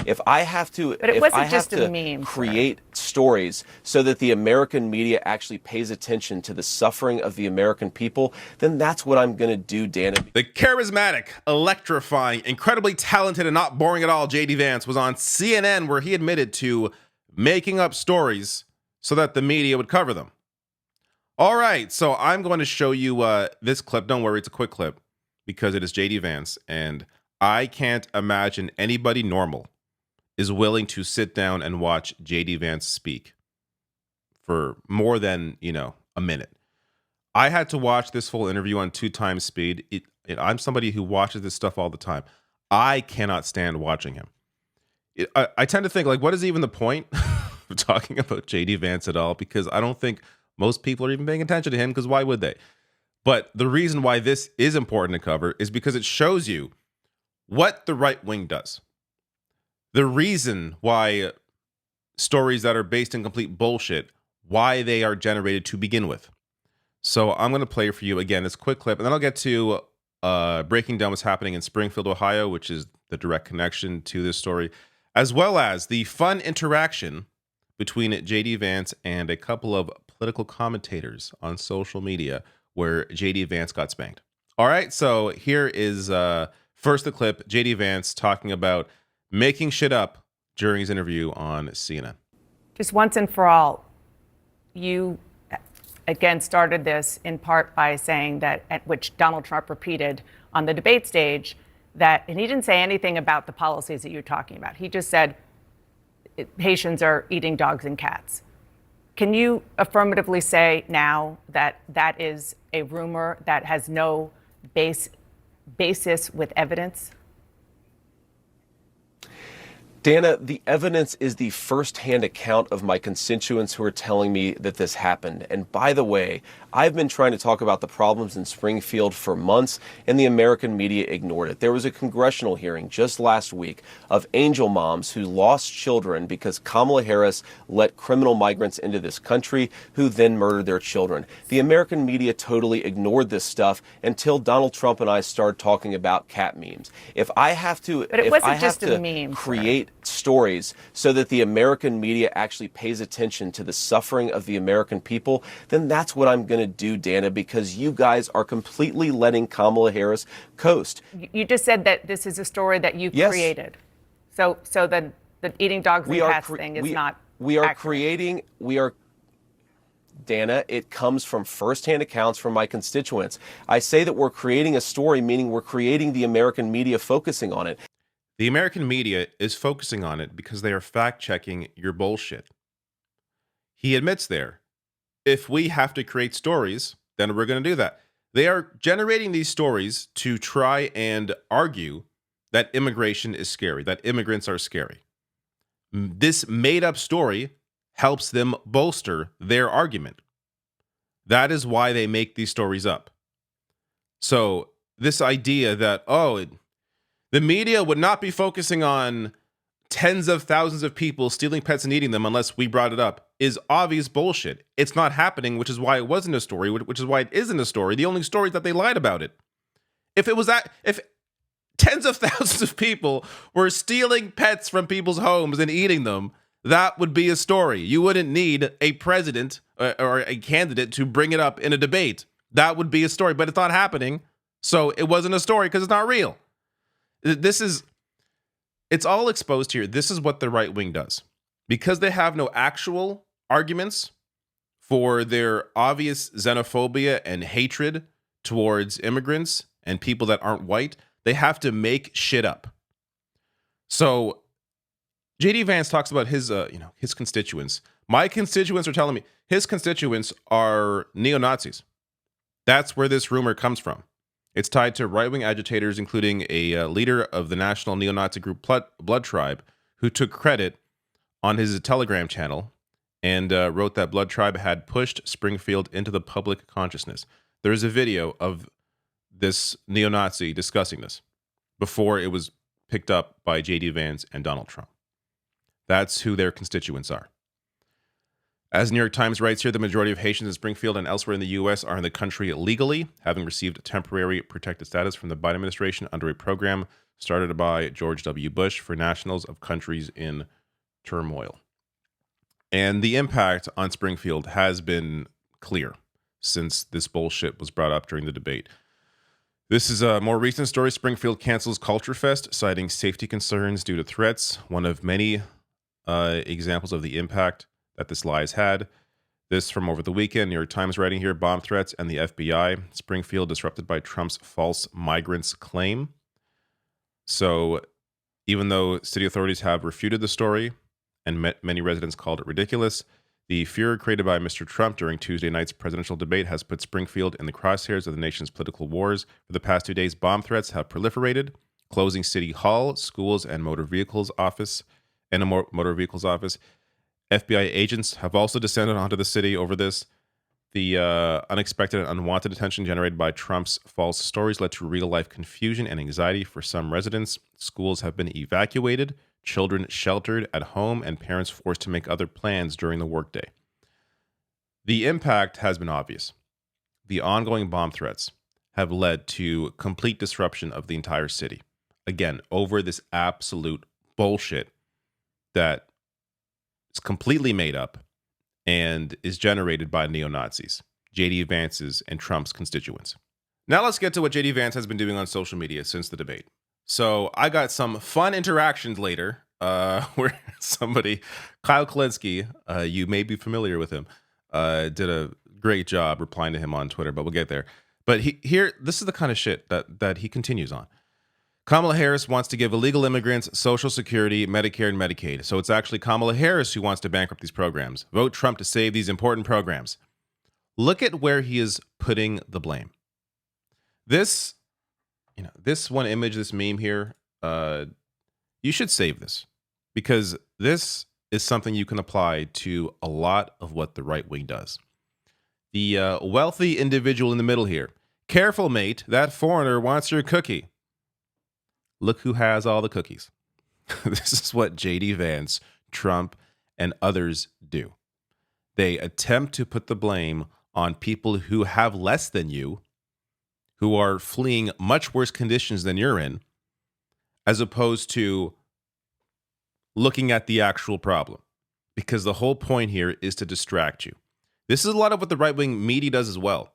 If I have to, But it if wasn't I have just a to meme, create stories so that the American media actually pays attention to the suffering of the American people, then that's what I'm going to do, Dana. The charismatic, electrifying, incredibly talented, and not boring at all JD Vance was on CNN, where he admitted to making up stories so that the media would cover them. All right, so I'm going to show you this clip. Don't worry, it's a quick clip because it is JD Vance, and I can't imagine anybody normal is willing to sit down and watch JD Vance speak for more than, a minute. I had to watch this full interview on 2 times speed. I'm somebody who watches this stuff all the time. I cannot stand watching him. I tend to think, like, what is even the point of talking about JD Vance at all? Because I don't think most people are even paying attention to him, because why would they? But the reason why this is important to cover is because it shows you what the right wing does. The reason why stories that are based in complete bullshit, why they are generated to begin with. So I'm going to play for you again this quick clip, and then I'll get to breaking down what's happening in Springfield, Ohio, which is the direct connection to this story, as well as the fun interaction between JD Vance and a couple of political commentators on social media where JD Vance got spanked. All right, so here is first the clip, JD Vance talking about making shit up during his interview on CNN. Just once and for all, you again started this in part by saying that, at which Donald Trump repeated on the debate stage, that, and he didn't say anything about the policies that you're talking about. He just said Haitians are eating dogs and cats. Can you affirmatively say now that that is a rumor that has no basis with evidence? Dana, the evidence is the first-hand account of my constituents who are telling me that this happened. And by the way, I've been trying to talk about the problems in Springfield for months, and the American media ignored it. There was a congressional hearing just last week of angel moms who lost children because Kamala Harris let criminal migrants into this country who then murdered their children. The American media totally ignored this stuff until Donald Trump and I started talking about cat memes. If I have to, but it wasn't just a meme, create stories so that the American media actually pays attention to the suffering of the American people, then that's what I'm going to do, Dana, because you guys are completely letting Kamala Harris coast. You just said that this is a story that you created. So the eating dogs and cats thing is not accurate. Dana, it comes from firsthand accounts from my constituents. I say that we're creating a story, meaning we're creating the American media focusing on it. The American media is focusing on it because they are fact-checking your bullshit. He admits there, if we have to create stories, then we're going to do that. They are generating these stories to try and argue that immigration is scary, that immigrants are scary. This made-up story helps them bolster their argument. That is why they make these stories up. So this idea that, the media would not be focusing on tens of thousands of people stealing pets and eating them unless we brought it up is obvious bullshit. It's not happening, which is why it wasn't a story, which is why it isn't a story. The only story is that they lied about it. If tens of thousands of people were stealing pets from people's homes and eating them, that would be a story. You wouldn't need a president or a candidate to bring it up in a debate. That would be a story, but it's not happening. So it wasn't a story because it's not real. It's all exposed here. This is what the right wing does. Because they have no actual arguments for their obvious xenophobia and hatred towards immigrants and people that aren't white, they have to make shit up. So JD Vance talks about his constituents. My constituents are telling me his constituents are neo-Nazis. That's where this rumor comes from. It's tied to right-wing agitators, including a leader of the national neo-Nazi group Blood Tribe, who took credit on his Telegram channel and wrote that Blood Tribe had pushed Springfield into the public consciousness. There's a video of this neo-Nazi discussing this before it was picked up by JD Vance and Donald Trump. That's who their constituents are. As New York Times writes here, the majority of Haitians in Springfield and elsewhere in the U.S. are in the country illegally, having received temporary protected status from the Biden administration under a program started by George W. Bush for nationals of countries in turmoil. And the impact on Springfield has been clear since this bullshit was brought up during the debate. This is a more recent story. Springfield cancels Culture Fest, citing safety concerns due to threats. One of many examples of the impact that this lie has had. This from over the weekend. New York Times writing here, bomb threats and the FBI. Springfield disrupted by Trump's false migrants claim. So even though city authorities have refuted the story and many residents called it ridiculous, the furor created by Mr. Trump during Tuesday night's presidential debate has put Springfield in the crosshairs of the nation's political wars. For the past 2 days, bomb threats have proliferated, closing City Hall, schools, and motor vehicles office. FBI agents have also descended onto the city over this. The unexpected and unwanted attention generated by Trump's false stories led to real-life confusion and anxiety for some residents. Schools have been evacuated, children sheltered at home, and parents forced to make other plans during the workday. The impact has been obvious. The ongoing bomb threats have led to complete disruption of the entire city. Again, over this absolute bullshit that is completely made up and is generated by neo-Nazis, JD Vance's and Trump's constituents. Now let's get to what JD Vance has been doing on social media since the debate. So I got some fun interactions later where somebody, Kyle Klinsky, you may be familiar with him, did a great job replying to him on Twitter, but we'll get there. But this is the kind of shit that he continues on. Kamala Harris wants to give illegal immigrants Social Security, Medicare, and Medicaid. So it's actually Kamala Harris who wants to bankrupt these programs. Vote Trump to save these important programs. Look at where he is putting the blame. This one image, this meme here, you should save this because this is something you can apply to a lot of what the right wing does. The wealthy individual in the middle here. Careful, mate. That foreigner wants your cookie. Look who has all the cookies. This is what JD Vance, Trump, and others do. They attempt to put the blame on people who have less than you, who are fleeing much worse conditions than you're in, as opposed to looking at the actual problem. Because the whole point here is to distract you. This is a lot of what the right-wing media does as well.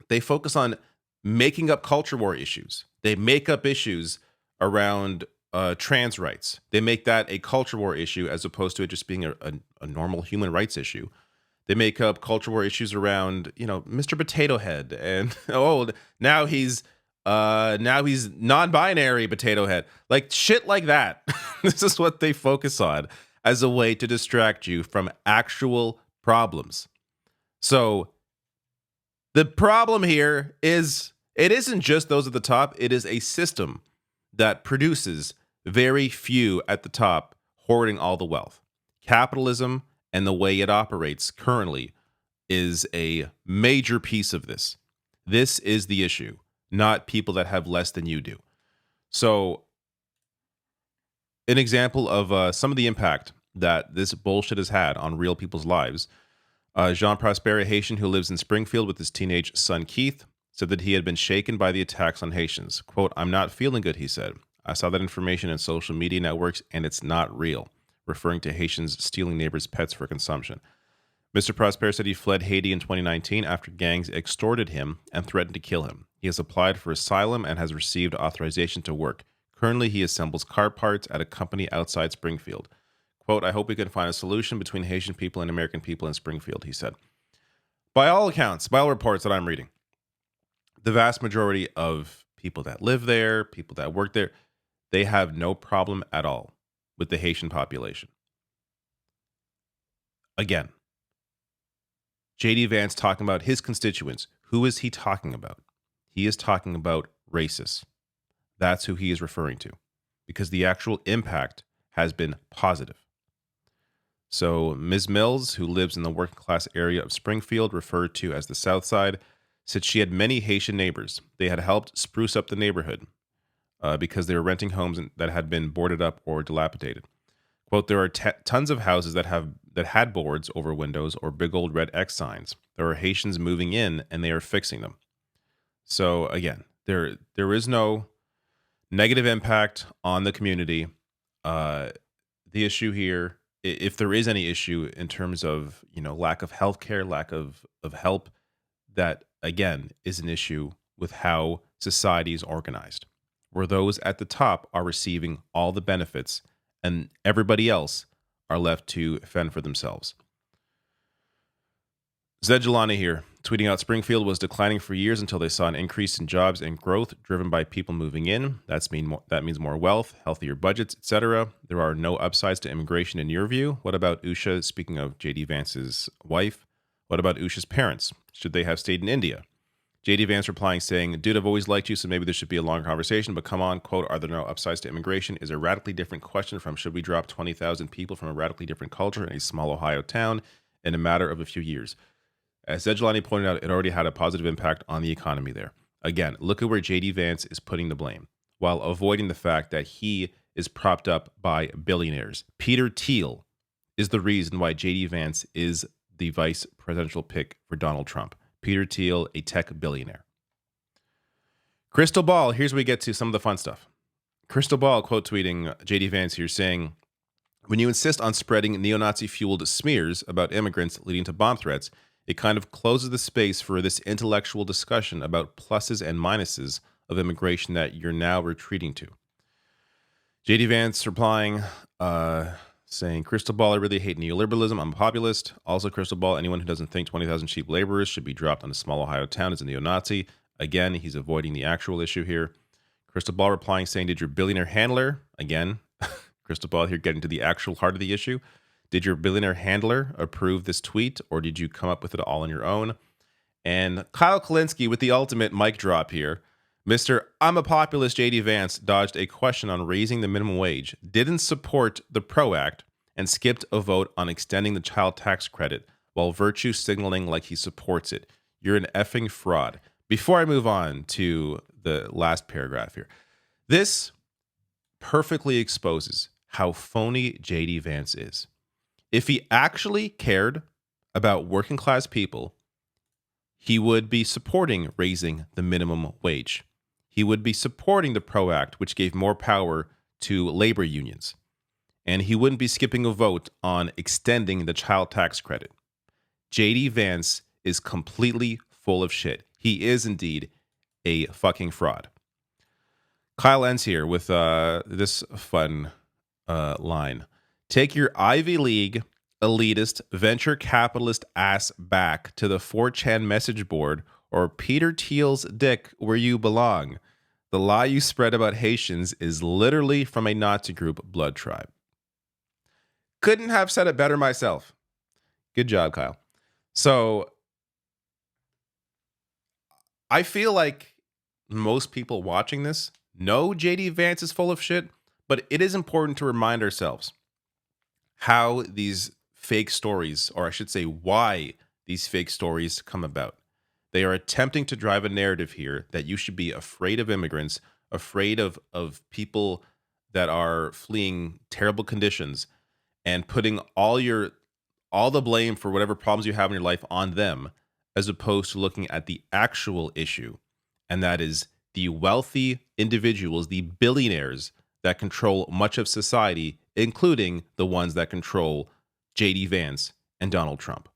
They focus on making up culture war issues. They make up issues around trans rights. They make that a culture war issue as opposed to it just being a normal human rights issue. They make up culture war issues around, Mr. Potato Head, and now he's non-binary Potato Head, like shit like that. This is what they focus on as a way to distract you from actual problems. So the problem here is it isn't just those at the top. It is a system that produces very few at the top hoarding all the wealth. Capitalism and the way it operates currently is a major piece of this. This is the issue, not people that have less than you do. So an example of some of the impact that this bullshit has had on real people's lives. Jean Prosper, a Haitian who lives in Springfield with his teenage son Keith, said that he had been shaken by the attacks on Haitians. Quote, "I'm not feeling good," he said. "I saw that information in social media networks and it's not real," referring to Haitians stealing neighbors' pets for consumption. Mr. Prosper said he fled Haiti in 2019 after gangs extorted him and threatened to kill him. He has applied for asylum and has received authorization to work. Currently, he assembles car parts at a company outside Springfield. Quote, "I hope we can find a solution between Haitian people and American people in Springfield," he said. By all accounts, by all reports that I'm reading, the vast majority of people that live there, people that work there, they have no problem at all with the Haitian population. Again, JD Vance talking about his constituents. Who is he talking about? He is talking about racists. That's who he is referring to, because the actual impact has been positive. So Ms. Mills, who lives in the working class area of Springfield, referred to as the South Side, said she had many Haitian neighbors. They had helped spruce up the neighborhood because they were renting homes that had been boarded up or dilapidated. Quote, "There are tons of houses that had boards over windows or big old red X signs. There are Haitians moving in and they are fixing them." So again, there is no negative impact on the community. The issue here, if there is any issue in terms of, lack of healthcare, lack of help, that again is an issue with how society is organized, where those at the top are receiving all the benefits and everybody else are left to fend for themselves. Zed Jelani here, tweeting out Springfield was declining for years until they saw an increase in jobs and growth driven by people moving in. That means more wealth, healthier budgets, etc. There are no upsides to immigration in your view. What about Usha? Speaking of JD Vance's wife, what about Usha's parents? Should they have stayed in India? JD Vance replying saying, dude, I've always liked you, so maybe this should be a longer conversation, but come on, quote, are there no upsides to immigration? Is a radically different question from should we drop 20,000 people from a radically different culture in a small Ohio town in a matter of a few years? As Zedjelani pointed out, it already had a positive impact on the economy there. Again, look at where JD Vance is putting the blame, while avoiding the fact that he is propped up by billionaires. Peter Thiel is the reason why JD Vance is the vice presidential pick for Donald Trump. Peter Thiel, a tech billionaire. Crystal Ball, here's where we get to some of the fun stuff. Crystal Ball quote tweeting JD Vance here saying, when you insist on spreading neo-Nazi fueled smears about immigrants leading to bomb threats, it kind of closes the space for this intellectual discussion about pluses and minuses of immigration that you're now retreating to. JD Vance replying, saying, Crystal Ball, I really hate neoliberalism. I'm a populist. Also, Crystal Ball, anyone who doesn't think 20,000 cheap laborers should be dropped on a small Ohio town is a neo-Nazi. Again, he's avoiding the actual issue here. Crystal Ball replying, saying, did your billionaire handler, again, Crystal Ball here getting to the actual heart of the issue, did your billionaire handler approve this tweet, or did you come up with it all on your own? And Kyle Kalinske with the ultimate mic drop here. Mr. I'm a populist JD Vance dodged a question on raising the minimum wage, didn't support the PRO Act, and skipped a vote on extending the child tax credit while virtue signaling like he supports it. You're an effing fraud. Before I move on to the last paragraph here, this perfectly exposes how phony JD Vance is. If he actually cared about working class people, he would be supporting raising the minimum wage. He would be supporting the PRO Act, which gave more power to labor unions. And he wouldn't be skipping a vote on extending the child tax credit. JD Vance is completely full of shit. He is indeed a fucking fraud. Kyle ends here with this fun line. Take your Ivy League elitist venture capitalist ass back to the 4chan message board or Peter Thiel's dick where you belong. The lie you spread about Haitians is literally from a Nazi group, Blood Tribe. Couldn't have said it better myself. Good job, Kyle. So I feel like most people watching this know JD Vance is full of shit, but it is important to remind ourselves how these fake stories, or I should say why these fake stories come about. They are attempting to drive a narrative here that you should be afraid of immigrants, afraid of people that are fleeing terrible conditions, and putting all the blame for whatever problems you have in your life on them, as opposed to looking at the actual issue, and that is the wealthy individuals, the billionaires that control much of society, including the ones that control JD Vance and Donald Trump.